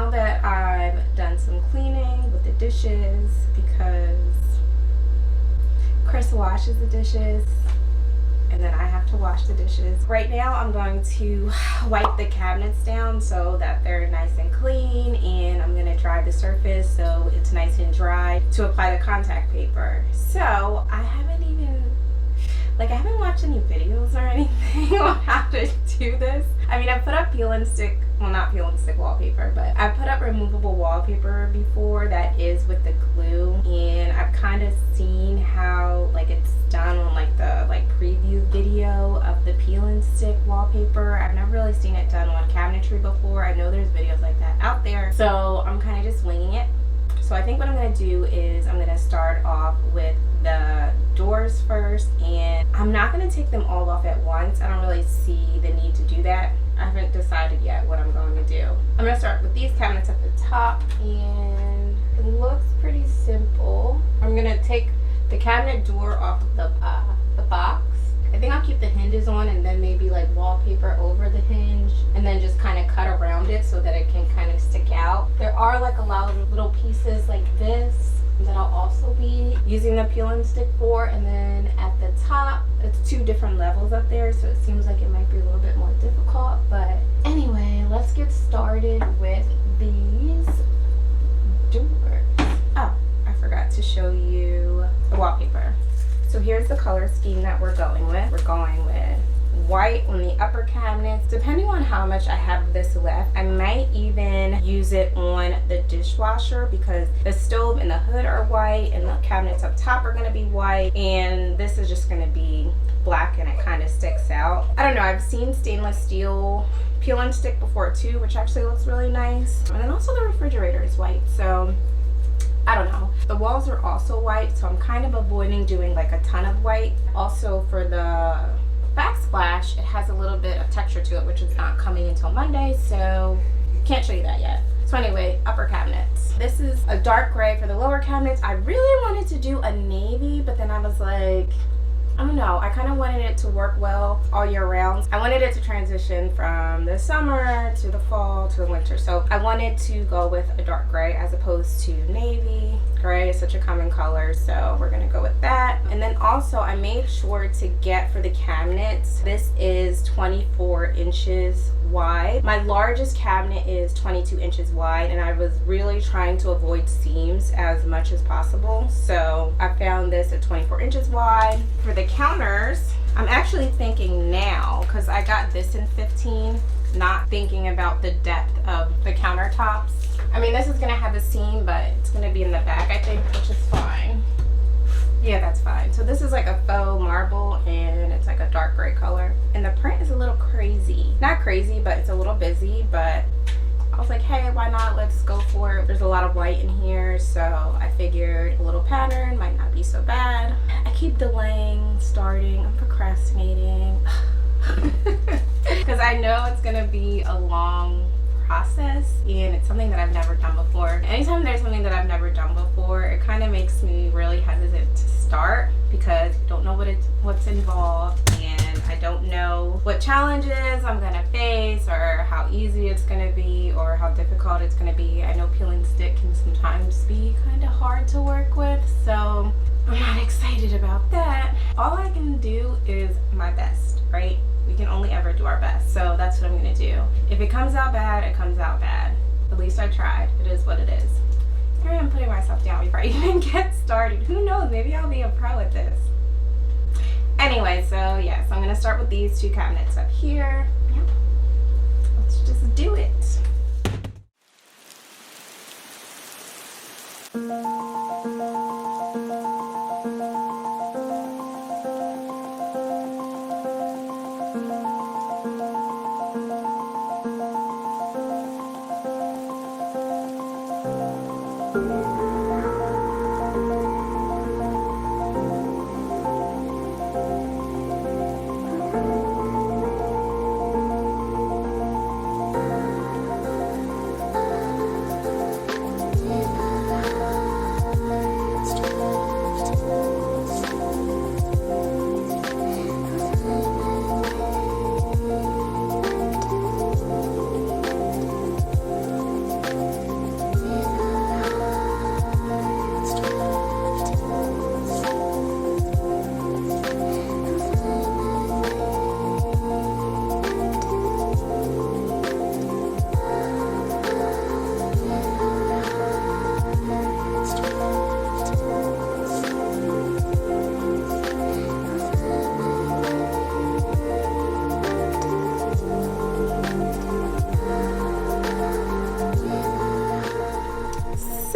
now that I've done some cleaning with the dishes, because Chris washes the dishes and then I have to wash the dishes. Right now I'm going to wipe the cabinets down so that they're nice and clean, and I'm going to dry the surface so it's nice and dry to apply the contact paper. So I haven't watched any videos or anything on how to do this. I mean, I put up peel and stick, well, not peel and stick wallpaper, but I put up removable wallpaper before that is with the glue, and I've kind of seen how it's done on the preview video of the peel and stick wallpaper. I've never really seen it done on cabinetry before. I know there's videos like that out there, so I'm kind of just winging it. So I think what I'm going to do is I'm going to start off with the doors first, and I'm not going to take them all off at once. I don't really see the need to do that. I haven't decided yet what I'm going to do. I'm going to start with these cabinets at the top, and it looks pretty simple. I'm going to take the cabinet door off of the box. I think I'll keep the hinges on and then maybe wallpaper over the hinge, and then just kind of cut around it so that it can kind of stick out. There are a lot of little pieces like this that I'll also be using the peel and stick for, and then at the top it's 2 different levels up there, so it seems like it might be a little bit more difficult. But anyway, let's get started with these doors. Oh, I forgot to show you the wallpaper. So here's the color scheme that we're going with. We're going with white on the upper cabinets. Depending on how much I have this left, I might even use it on the dishwasher, because the stove and the hood are white and the cabinets up top are going to be white, and this is just going to be black and it kind of sticks out. I don't know, I've seen stainless steel peel and stick before too, which actually looks really nice. And then also the refrigerator is white, so I don't know. The walls are also white, so I'm kind of avoiding doing a ton of white. Also for the backsplash, it has a little bit of texture to it, which is not coming until Monday, so can't show you that yet. So anyway, upper cabinets. This is a dark gray for the lower cabinets. I really wanted to do a navy, but then I was like, I don't know, I kind of wanted it to work well all year round. I wanted it to transition from the summer to the fall to the winter. So I wanted to go with a dark gray as opposed to navy. Gray is such a common color, so we're gonna go with that. And then also I made sure to get for the cabinets, this is 24 inches wide. My largest cabinet is 22 inches wide, and I was really trying to avoid seams as much as possible. So I found this at 24 inches wide. For the counters, I'm actually thinking now, because I got this in 15, not thinking about the depth of the countertops. I mean, this is going to have a seam, but it's going to be in the back, I think, which is fine. Yeah, that's fine. So this is a faux marble, and it's a dark gray color. And the print is a little crazy. Not crazy, but it's a little busy, but I was like, hey, why not? Let's go for it. There's a lot of white in here, so I figured a little pattern might not be so bad. I keep delaying starting. I'm procrastinating. Because I know it's going to be a long process, and it's something that I've never done before. Anytime there's something that I've never done before, it kind of makes me really hesitant to start, because I don't know what's involved, and I don't know what challenges I'm gonna face, or how easy it's gonna be, or how difficult it's gonna be. I know peel and stick can sometimes be kind of hard to work with, so I'm not excited about that. All I can do is my best, right? We can only ever do our best, so that's what I'm gonna do. If it comes out bad, it comes out bad. At least I tried. It is what it is. Here I am putting myself down before I even get started. Who knows, maybe I'll be a pro at this. Anyway, so yeah, so I'm gonna start with these 2 cabinets up here. Yeah. Let's just do it.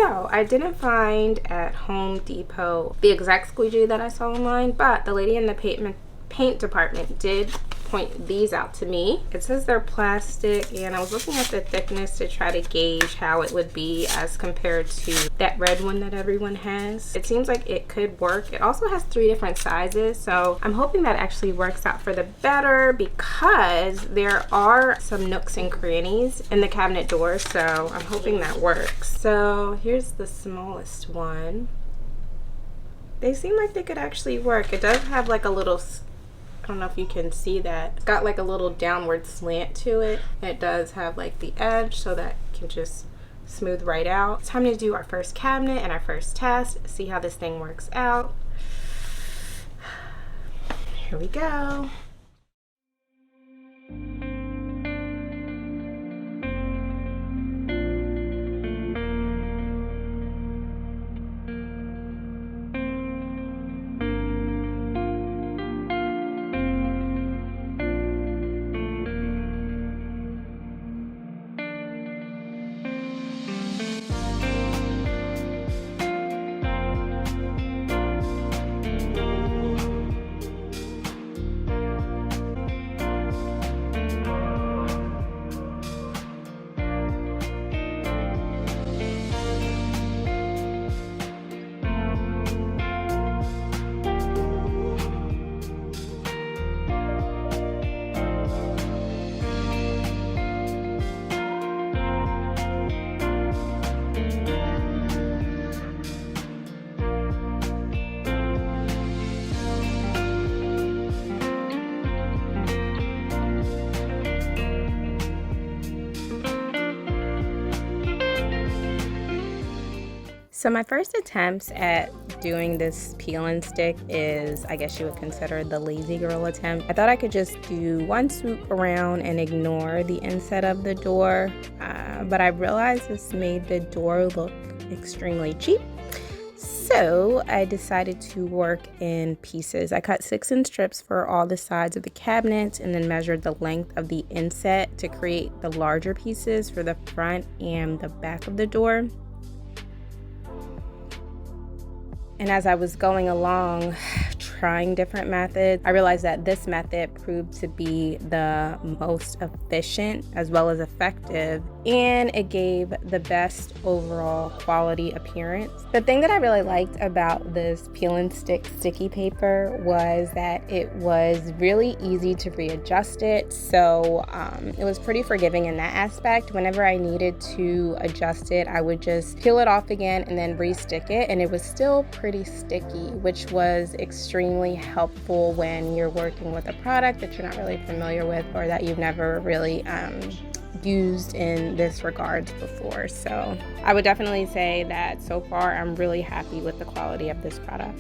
So I didn't find at Home Depot the exact squeegee that I saw online, but the lady in the paint department did point these out to me. It says they're plastic, and I was looking at the thickness to try to gauge how it would be as compared to that red one that everyone has. It seems like it could work. It also has 3 different sizes, so I'm hoping that actually works out for the better, because there are some nooks and crannies in the cabinet door, so I'm hoping that works. So here's the smallest one. They seem like they could actually work. It does have like a little, I don't know if you can see that. It's got like a little downward slant to it. And it does have like the edge so that it can just smooth right out. It's time to do our first cabinet and our first test. See how this thing works out. Here we go. So my first attempts at doing this peel and stick is, I guess you would consider, the lazy girl attempt. I thought I could just do one swoop around and ignore the inset of the door, but I realized this made the door look extremely cheap. So I decided to work in pieces. I cut 6-inch strips for all the sides of the cabinet and then measured the length of the inset to create the larger pieces for the front and the back of the door. And as I was going along, trying different methods, I realized that this method proved to be the most efficient as well as effective, and it gave the best overall quality appearance. The thing that I really liked about this peel and stick sticky paper was that it was really easy to readjust it. So it was pretty forgiving in that aspect. Whenever I needed to adjust it, I would just peel it off again and then re-stick it, and it was still pretty sticky, which was extremely helpful when you're working with a product that you're not really familiar with or that you've never really used in this regards before. So I would definitely say that so far I'm really happy with the quality of this product.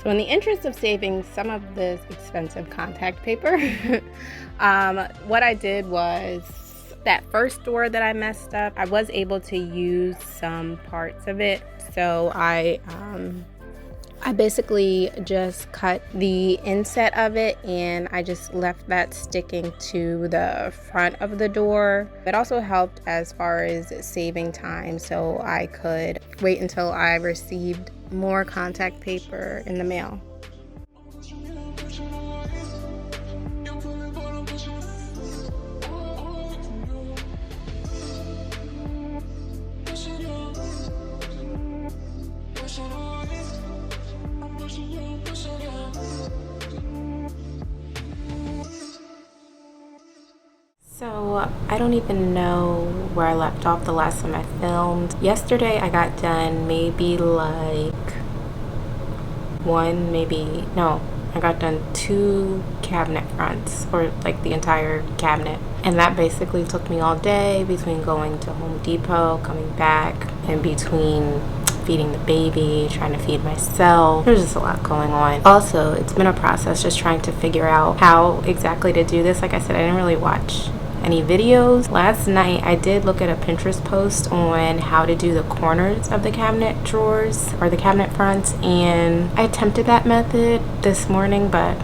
So in the interest of saving some of this expensive contact paper, what I did was, that first door that I messed up, I was able to use some parts of it. So I basically just cut the inset of it, and I just left that sticking to the front of the door. It also helped as far as saving time, so I could wait until I received more contact paper in the mail. So I don't even know where I left off the last time I filmed. Yesterday I got done maybe like I got done 2 cabinet fronts, or like the entire cabinet. And that basically took me all day, between going to Home Depot, coming back, and between feeding the baby, trying to feed myself. There's just a lot going on. Also, it's been a process just trying to figure out how exactly to do this. Like I said, I didn't really watch any videos. Last night I did look at a Pinterest post on how to do the corners of the cabinet drawers or the cabinet fronts, and I attempted that method this morning, but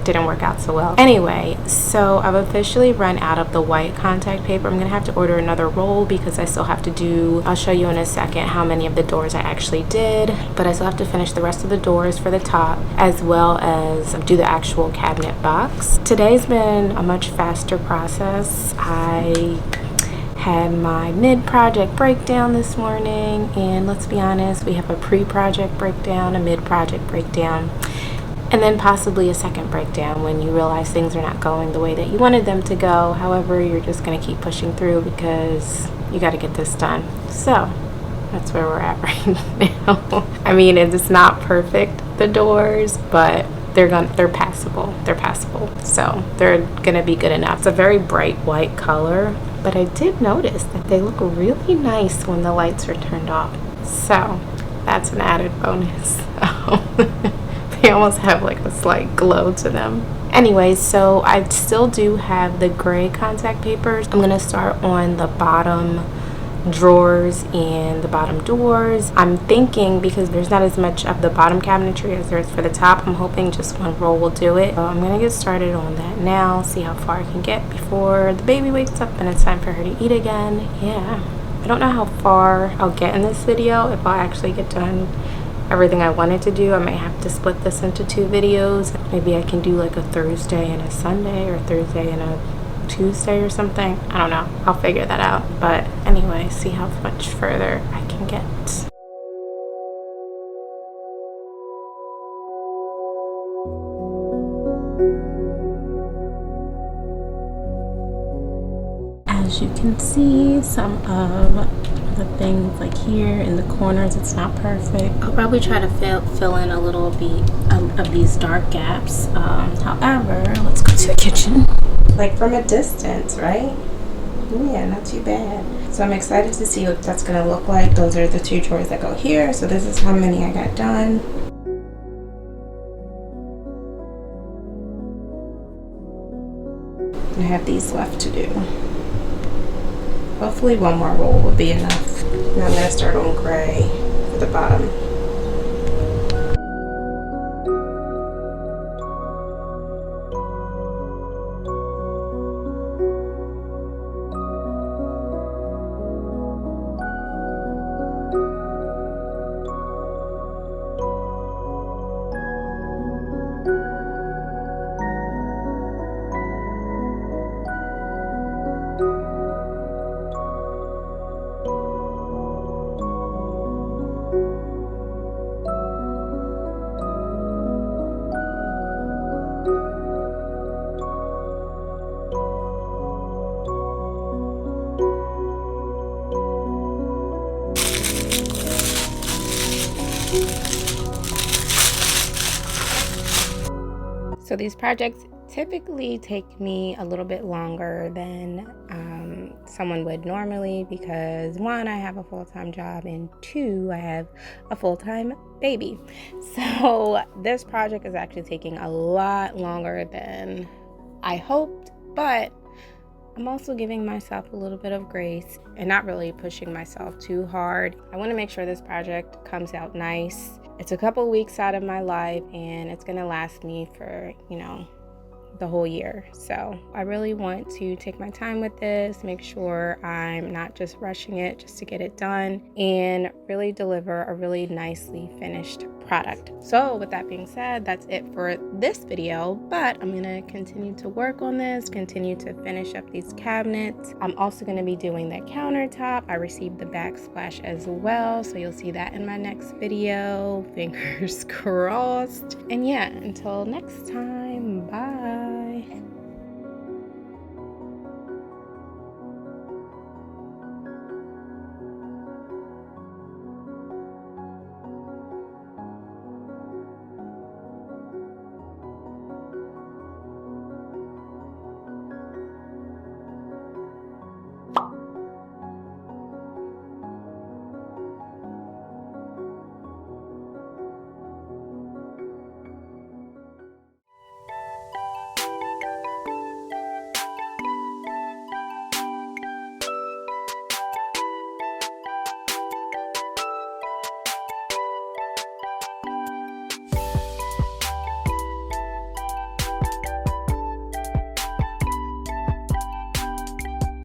didn't work out so well. Anyway, so I've officially run out of the white contact paper. I'm gonna have to order another roll because I still have to do, I'll show you in a second how many of the doors I actually did, but I still have to finish the rest of the doors for the top as well as do the actual cabinet box. Today's been a much faster process. I had my mid-project breakdown this morning, and let's be honest, we have a pre-project breakdown, a mid-project breakdown, and then possibly a second breakdown when you realize things are not going the way that you wanted them to go. However, you're just going to keep pushing through because you got to get this done. So that's where we're at right now. I mean, it's not perfect, the doors, but they're passable. They're passable. So they're going to be good enough. It's a very bright white color, but I did notice that they look really nice when the lights are turned off. So that's an added bonus. They almost have like a slight glow to them. Anyways, so I still do have the gray contact papers. I'm gonna start on the bottom drawers and the bottom doors. I'm thinking, because there's not as much of the bottom cabinetry as there is for the top, I'm hoping just one roll will do it. So I'm gonna get started on that now, see how far I can get before the baby wakes up and it's time for her to eat again. Yeah, I don't know how far I'll get in this video, if I'll actually get done everything I wanted to do. I might have to split this into 2 videos. Maybe I can do like a Thursday and a Sunday, or Thursday and a Tuesday or something. I don't know. I'll figure that out. But anyway, see how much further I can get. As you can see, some of the things like here in the corners, it's not perfect. I'll probably try to fill in a little bit of these dark gaps. However, let's go to the kitchen. Like from a distance, right? Yeah, not too bad. So I'm excited to see what that's gonna look like. Those are the 2 drawers that go here. So this is how many I got done. I have these left to do. Hopefully one more roll will be enough. And I'm gonna start on gray for the bottom. So these projects typically take me a little bit longer than someone would normally because 1, I have a full-time job, and 2, I have a full-time baby. So this project is actually taking a lot longer than I hoped, but I'm also giving myself a little bit of grace and not really pushing myself too hard. I want to make sure this project comes out nice. It's a couple weeks out of my life and it's going to last me for, the whole year. So I really want to take my time with this, make sure I'm not just rushing it just to get it done, and really deliver a really nicely finished product. So with that being said, that's it for this video, but I'm gonna continue to work on this, continue to finish up these cabinets. I'm also gonna be doing the countertop. I received the backsplash as well, so you'll see that in my next video. Fingers crossed. And yeah, until next time.